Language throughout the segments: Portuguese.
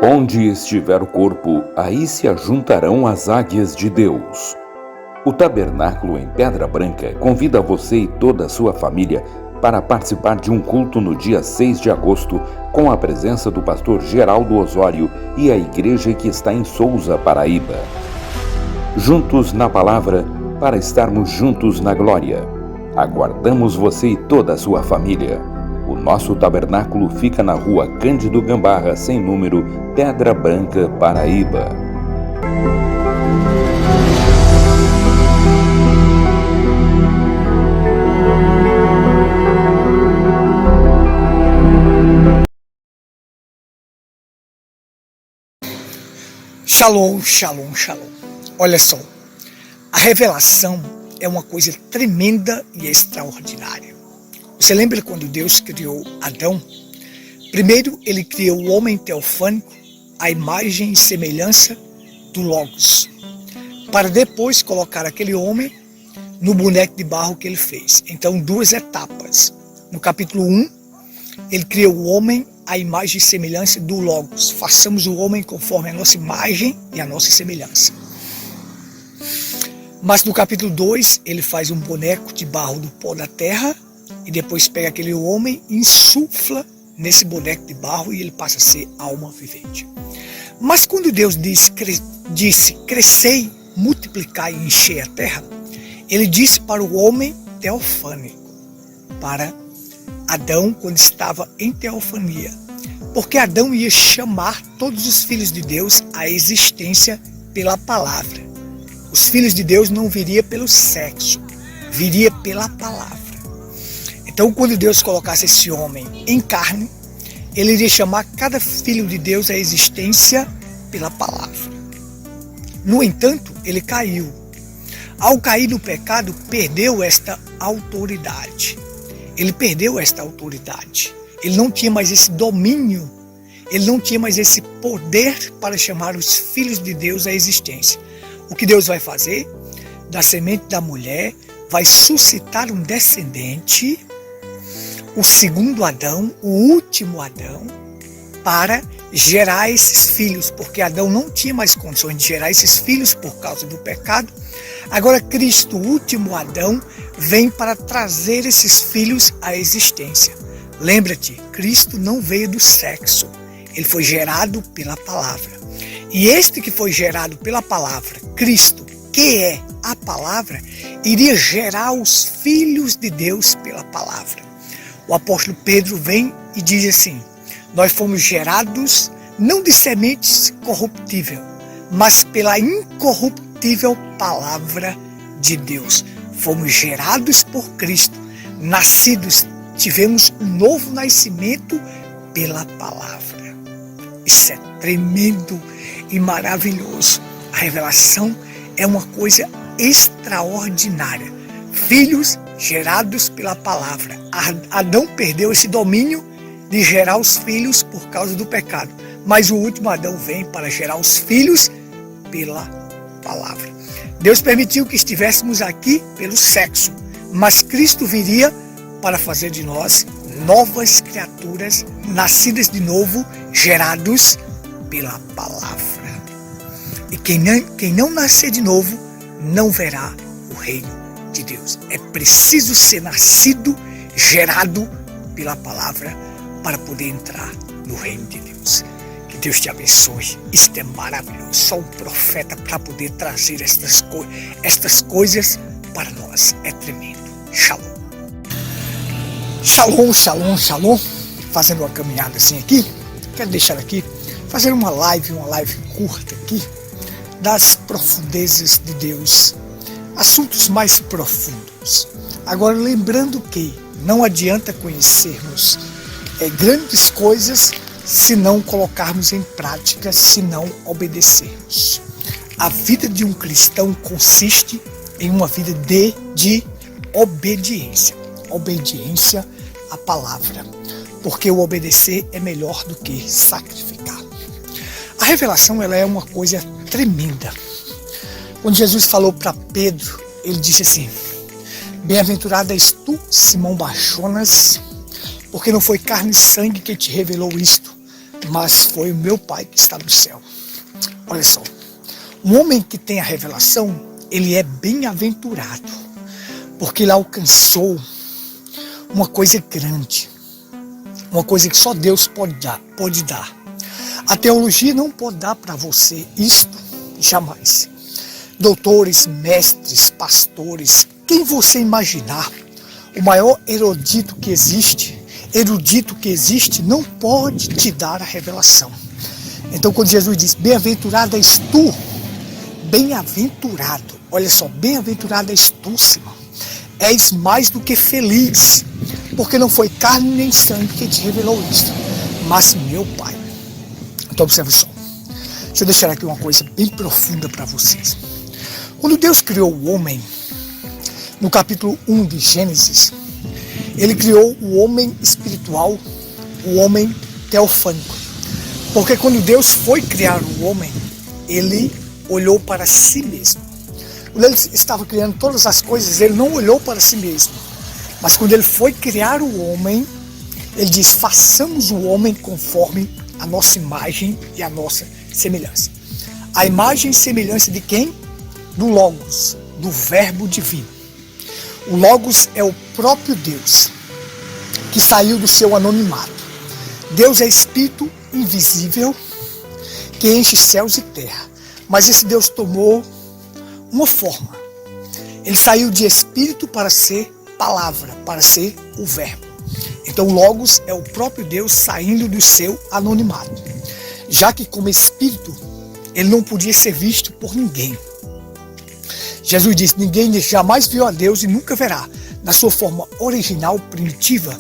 Onde estiver o corpo, aí se ajuntarão as águias de Deus. O Tabernáculo em Pedra Branca convida você e toda a sua família para participar de um culto no dia 6 de agosto, com a presença do pastor Geraldo Osório e a igreja que está em Souza, Paraíba. Juntos na palavra, para estarmos juntos na glória. Aguardamos você e toda a sua família. O nosso tabernáculo fica na rua Cândido Gambarra, sem número, Pedra Branca, Paraíba. Shalom, shalom, shalom. Olha só, a revelação é uma coisa tremenda e extraordinária. Você lembra quando Deus criou Adão? Primeiro ele criou o homem teofânico, a imagem e semelhança do Logos, para depois colocar aquele homem no boneco de barro que ele fez. Então, duas etapas. No capítulo 1, ele criou o homem à imagem e semelhança do Logos. Façamos o homem conforme a nossa imagem e a nossa semelhança. Mas no capítulo 2, ele faz um boneco de barro do pó da terra e depois pega aquele homem e insufla nesse boneco de barro e ele passa a ser alma vivente. Mas quando Deus disse, crescei, multiplicai e enchei a terra, ele disse para o homem teofânico, para Adão quando estava em teofania, porque Adão ia chamar todos os filhos de Deus à existência pela palavra. Os filhos de Deus não viria pelo sexo, viria pela palavra. Então, quando Deus colocasse esse homem em carne, ele iria chamar cada filho de Deus à existência pela palavra. No entanto, ele caiu. Ao cair no pecado, perdeu esta autoridade. Ele perdeu esta autoridade. Ele não tinha mais esse domínio. Ele não tinha mais esse poder para chamar os filhos de Deus à existência. O que Deus vai fazer? Da semente da mulher, vai suscitar um descendente, o segundo Adão, o último Adão, para gerar esses filhos, porque Adão não tinha mais condições de gerar esses filhos por causa do pecado. Agora Cristo, o último Adão, vem para trazer esses filhos à existência. Lembra-te, Cristo não veio do sexo, ele foi gerado pela palavra. E este que foi gerado pela palavra, Cristo, que é a palavra, iria gerar os filhos de Deus pela palavra. O apóstolo Pedro vem e diz assim, nós fomos gerados não de sementes corruptível, mas pela incorruptível palavra de Deus. Fomos gerados por Cristo, nascidos, tivemos um novo nascimento pela palavra. Isso é tremendo e maravilhoso. A revelação é uma coisa extraordinária. Filhos gerados pela palavra. Adão perdeu esse domínio de gerar os filhos por causa do pecado. Mas o último Adão vem para gerar os filhos pela palavra. Deus permitiu que estivéssemos aqui pelo sexo, mas Cristo viria para fazer de nós novas criaturas, nascidas de novo, gerados pela palavra. E quem não nascer de novo, não verá o reino de Deus. É preciso ser nascido, gerado pela palavra para poder entrar no reino de Deus. Que Deus te abençoe. Isto é maravilhoso. Só um profeta para poder trazer estas coisas para nós. É tremendo. Shalom. Shalom, shalom, shalom. Fazendo uma caminhada assim aqui. Quero deixar aqui, fazer uma live curta aqui, das profundezas de Deus. Assuntos mais profundos. Agora, lembrando que não adianta conhecermos grandes coisas se não colocarmos em prática, se não obedecermos. A vida de um cristão consiste em uma vida de obediência. Obediência à palavra. Porque o obedecer é melhor do que sacrificar. A revelação ela é uma coisa tremenda. Quando Jesus falou para Pedro, ele disse assim, Bem-aventurado és tu, Simão Barjonas, porque não foi carne e sangue que te revelou isto, mas foi o meu Pai que está no céu. Olha só, um homem que tem a revelação, ele é bem-aventurado, porque ele alcançou uma coisa grande, uma coisa que só Deus pode dar. A teologia não pode dar para você isto, jamais. Doutores, mestres, pastores, quem você imaginar, o maior erudito que existe não pode te dar a revelação. Então quando Jesus diz, bem-aventurado és tu, bem-aventurado, olha só, bem-aventurado és tu, Simão, és mais do que feliz, porque não foi carne nem sangue que te revelou isso, mas meu Pai. Então observe só, deixa eu deixar aqui uma coisa bem profunda para vocês. Quando Deus criou o homem, no capítulo 1 de Gênesis, ele criou o homem espiritual, o homem teofânico. Porque quando Deus foi criar o homem, ele olhou para si mesmo. Quando ele estava criando todas as coisas, ele não olhou para si mesmo. Mas quando ele foi criar o homem, ele diz, façamos o homem conforme a nossa imagem e a nossa semelhança. A imagem e semelhança de quem? Do Logos, do Verbo divino. O Logos é o próprio Deus, que saiu do seu anonimato. Deus é espírito invisível, que enche céus e terra. Mas esse Deus tomou uma forma. Ele saiu de espírito para ser palavra, para ser o Verbo. Então o Logos é o próprio Deus saindo do seu anonimato. Já que como espírito, ele não podia ser visto por ninguém. Jesus disse, ninguém jamais viu a Deus e nunca verá. Na sua forma original, primitiva,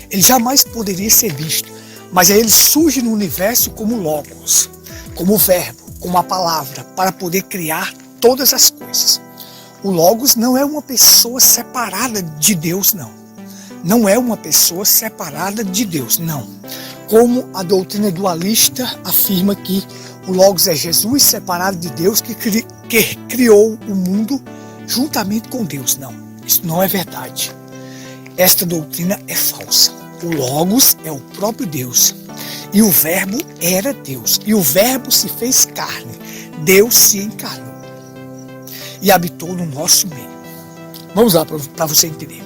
ele jamais poderia ser visto. Mas aí ele surge no universo como Logos, como Verbo, como a palavra, para poder criar todas as coisas. O Logos não é uma pessoa separada de Deus, não. Não é uma pessoa separada de Deus, não. Como a doutrina dualista afirma que o Logos é Jesus separado de Deus que criou o mundo juntamente com Deus. Não, isso não é verdade. Esta doutrina é falsa. O Logos é o próprio Deus. E o Verbo era Deus. E o Verbo se fez carne. Deus se encarnou. E habitou no nosso meio. Vamos lá para você entender.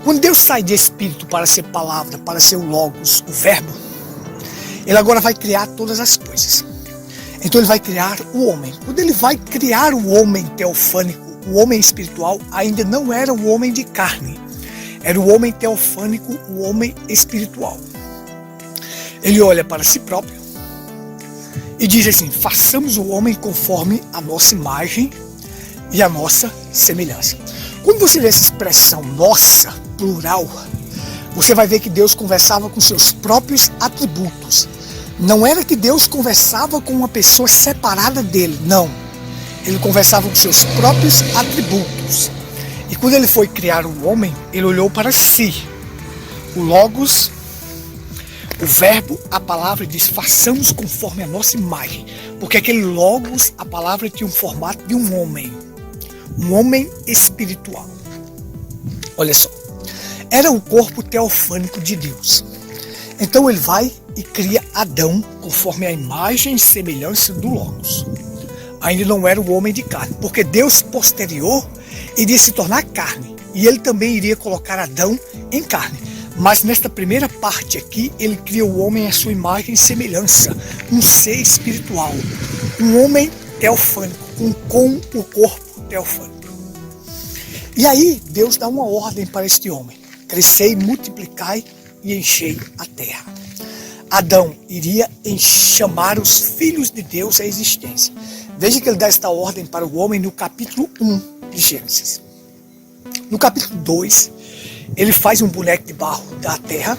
Quando Deus sai de espírito para ser palavra, para ser o Logos, o Verbo, ele agora vai criar todas as coisas. Então ele vai criar o homem. Quando ele vai criar o homem teofânico, o homem espiritual, ainda não era o homem de carne. Era o homem teofânico, o homem espiritual. Ele olha para si próprio e diz assim, façamos o homem conforme a nossa imagem e a nossa semelhança. Quando você vê essa expressão nossa, plural, você vai ver que Deus conversava com seus próprios atributos. Não era que Deus conversava com uma pessoa separada dele, não. Ele conversava com seus próprios atributos. E quando ele foi criar o homem, ele olhou para si. O Logos, o Verbo, a palavra diz, façamos conforme a nossa imagem. Porque aquele Logos, a palavra tinha um formato de um homem espiritual. Olha só, era o corpo teofânico de Deus. Então ele vai e cria Adão conforme a imagem e semelhança do Logos. Ainda não era o homem de carne, porque Deus posterior iria se tornar carne. E ele também iria colocar Adão em carne. Mas nesta primeira parte aqui, ele cria o homem à sua imagem e semelhança. Um ser espiritual. Um homem teofânico, com o corpo teofânico. E aí Deus dá uma ordem para este homem. Crescei, multiplicai e enchei a terra. Adão iria chamar os filhos de Deus à existência. Veja que ele dá esta ordem para o homem no capítulo 1 de Gênesis. No capítulo 2, ele faz um boneco de barro da terra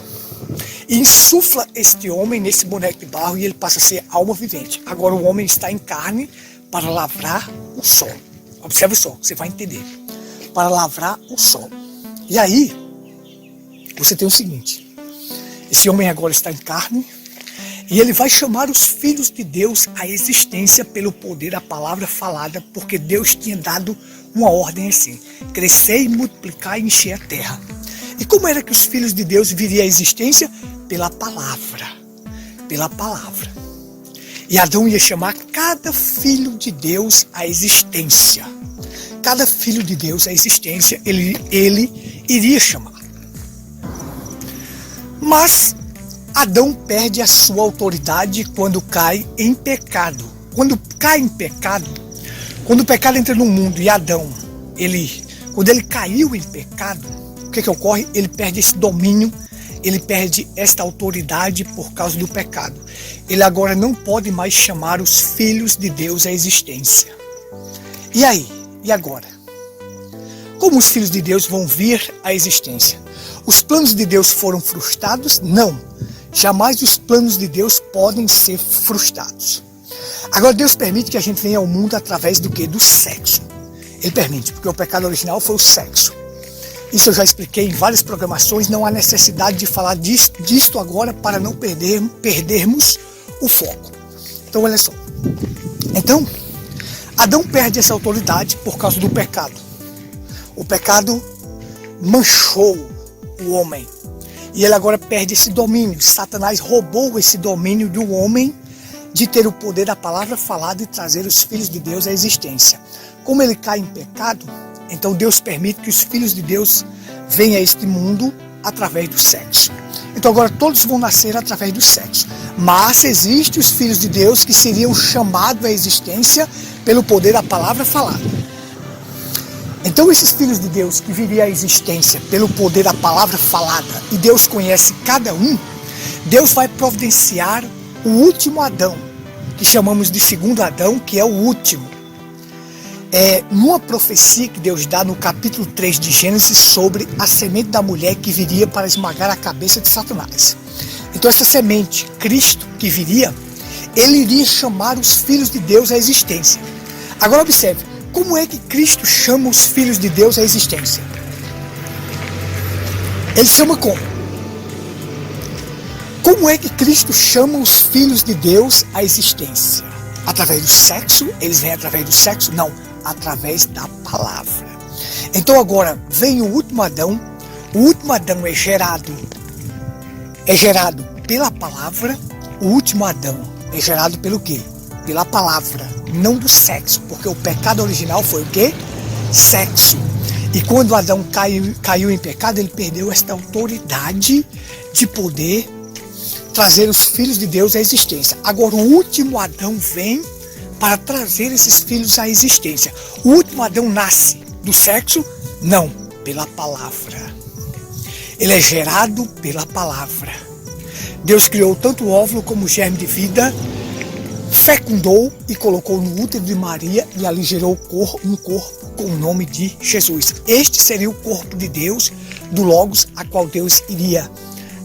e insufla este homem nesse boneco de barro e ele passa a ser alma vivente. Agora o homem está em carne para lavrar o solo. Observe só, você vai entender. Para lavrar o solo. E aí, você tem o seguinte. Esse homem agora está em carne e ele vai chamar os filhos de Deus à existência pelo poder da palavra falada, porque Deus tinha dado uma ordem assim: crescer e multiplicar e encher a terra. E como era que os filhos de Deus viriam à existência? Pela palavra. Pela palavra. E Adão ia chamar cada filho de Deus à existência. Cada filho de Deus à existência, ele iria chamar. Mas Adão perde a sua autoridade quando cai em pecado. Quando cai em pecado, quando o pecado entra no mundo e Adão, quando ele caiu em pecado, o que ocorre? Ele perde esse domínio, ele perde esta autoridade por causa do pecado. Ele agora não pode mais chamar os filhos de Deus à existência. E aí? E agora? Como os filhos de Deus vão vir à existência? Os planos de Deus foram frustrados? Não. Jamais os planos de Deus podem ser frustrados. Agora Deus permite que a gente venha ao mundo através do quê? Do sexo. Ele permite, porque o pecado original foi o sexo. Isso eu já expliquei em várias programações, não há necessidade de falar disto agora para não perdermos o foco. Então olha só. Então, Adão perde essa autoridade por causa do pecado. O pecado manchou o homem. E ele agora perde esse domínio. Satanás roubou esse domínio do homem de ter o poder da palavra falada e trazer os filhos de Deus à existência. Como ele cai em pecado, então Deus permite que os filhos de Deus venham a este mundo através do sexo. Então agora todos vão nascer através do sexo. Mas existem os filhos de Deus que seriam chamados à existência pelo poder da palavra falada. Então esses filhos de Deus que viriam à existência pelo poder da palavra falada, e Deus conhece cada um, Deus vai providenciar o último Adão, que chamamos de segundo Adão, que é o último. Numa profecia que Deus dá no capítulo 3 de Gênesis sobre a semente da mulher que viria para esmagar a cabeça de Satanás. Então essa semente, Cristo, que viria, ele iria chamar os filhos de Deus à existência. Agora observe, como é que Cristo chama os filhos de Deus à existência? Ele chama como? Como é que Cristo chama os filhos de Deus à existência? Através do sexo? Eles vêm através do sexo? Não, através da palavra. Então agora vem o último Adão. O último Adão é gerado pela palavra. O último Adão é gerado pelo quê? Pela palavra, não do sexo, porque o pecado original foi o quê? Sexo. E quando Adão caiu em pecado, ele perdeu esta autoridade de poder trazer os filhos de Deus à existência. Agora o último Adão vem para trazer esses filhos à existência. O último Adão nasce do sexo? Não, pela palavra. Ele é gerado pela palavra. Deus criou tanto o óvulo como o germe de vida, fecundou e colocou no útero de Maria e ali gerou um corpo com o nome de Jesus. Este seria o corpo de Deus, do Logos, a qual Deus iria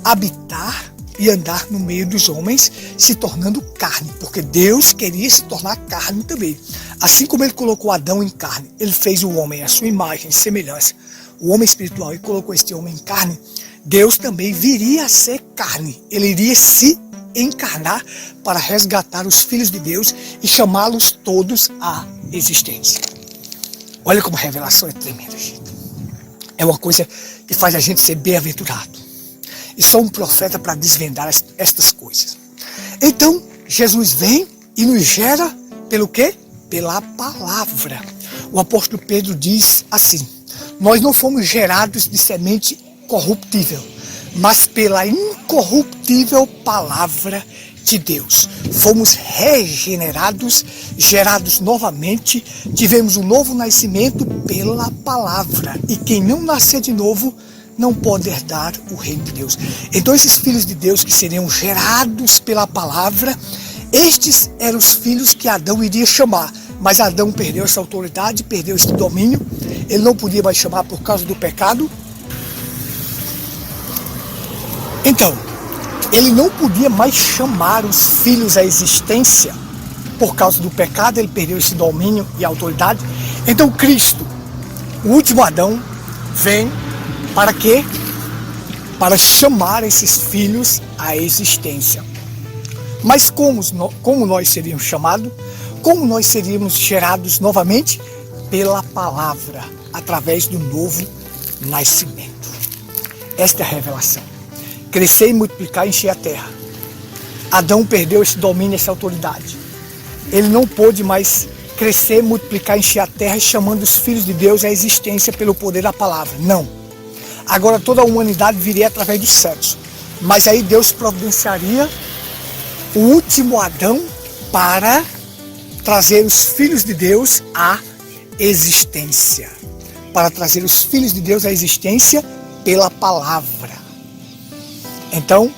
habitar e andar no meio dos homens, se tornando carne, porque Deus queria se tornar carne também. Assim como ele colocou Adão em carne, ele fez o homem à sua imagem e semelhança, o homem espiritual, e colocou este homem em carne, Deus também viria a ser carne. Ele iria se encarnar para resgatar os filhos de Deus e chamá-los todos à existência. Olha como a revelação é tremenda, gente. É uma coisa que faz a gente ser bem-aventurado. E só um profeta para desvendar estas coisas. Então, Jesus vem e nos gera pelo quê? Pela palavra. O apóstolo Pedro diz assim: nós não fomos gerados de semente corruptível, mas pela incorruptível palavra de Deus. Fomos regenerados, gerados novamente, tivemos um novo nascimento pela palavra. E quem não nascer de novo não pode herdar o reino de Deus. Então esses filhos de Deus que seriam gerados pela palavra, estes eram os filhos que Adão iria chamar. Mas Adão perdeu essa autoridade, perdeu esse domínio. Ele não podia mais chamar por causa do pecado. Então, ele não podia mais chamar os filhos à existência por causa do pecado. Ele perdeu esse domínio e autoridade. Então Cristo, o último Adão, vem para quê? Para chamar esses filhos à existência. Mas como nós seríamos chamados? Como nós seríamos gerados novamente? pela palavra, através do novo nascimento. Esta é a revelação. Crescer e multiplicar e encher a terra. Adão perdeu esse domínio, essa autoridade. Ele não pôde mais crescer, multiplicar, encher a terra, chamando os filhos de Deus à existência pelo poder da palavra. Não. Agora toda a humanidade viria através do sexo. Mas aí Deus providenciaria o último Adão para trazer os filhos de Deus à existência. Para trazer os filhos de Deus à existência pela palavra. Então,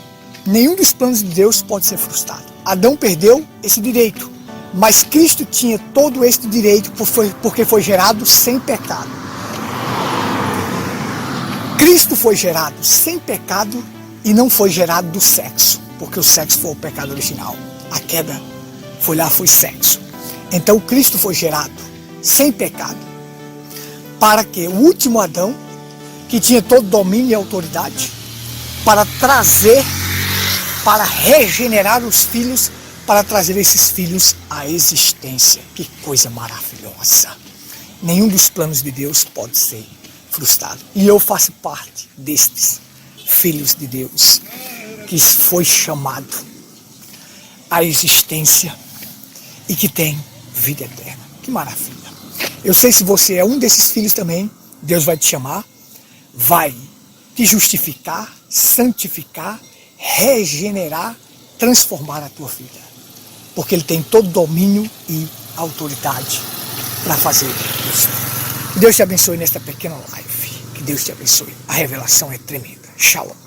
nenhum dos planos de Deus pode ser frustrado. Adão perdeu esse direito, mas Cristo tinha todo esse direito porque foi gerado sem pecado. Cristo foi gerado sem pecado e não foi gerado do sexo, porque o sexo foi o pecado original. A queda foi lá, foi sexo. Então Cristo foi gerado sem pecado, para que o último Adão, que tinha todo domínio e autoridade, para trazer, para regenerar os filhos, para trazer esses filhos à existência. Que coisa maravilhosa! Nenhum dos planos de Deus pode ser frustrado. E eu faço parte destes filhos de Deus, que foi chamado à existência e que tem vida eterna. Que maravilha! Eu sei, se você é um desses filhos também, Deus vai te chamar, vai te justificar, santificar, regenerar, transformar a tua vida. Porque Ele tem todo domínio e autoridade para fazer isso. Que Deus te abençoe nesta pequena live. Que Deus te abençoe. A revelação é tremenda. Shalom.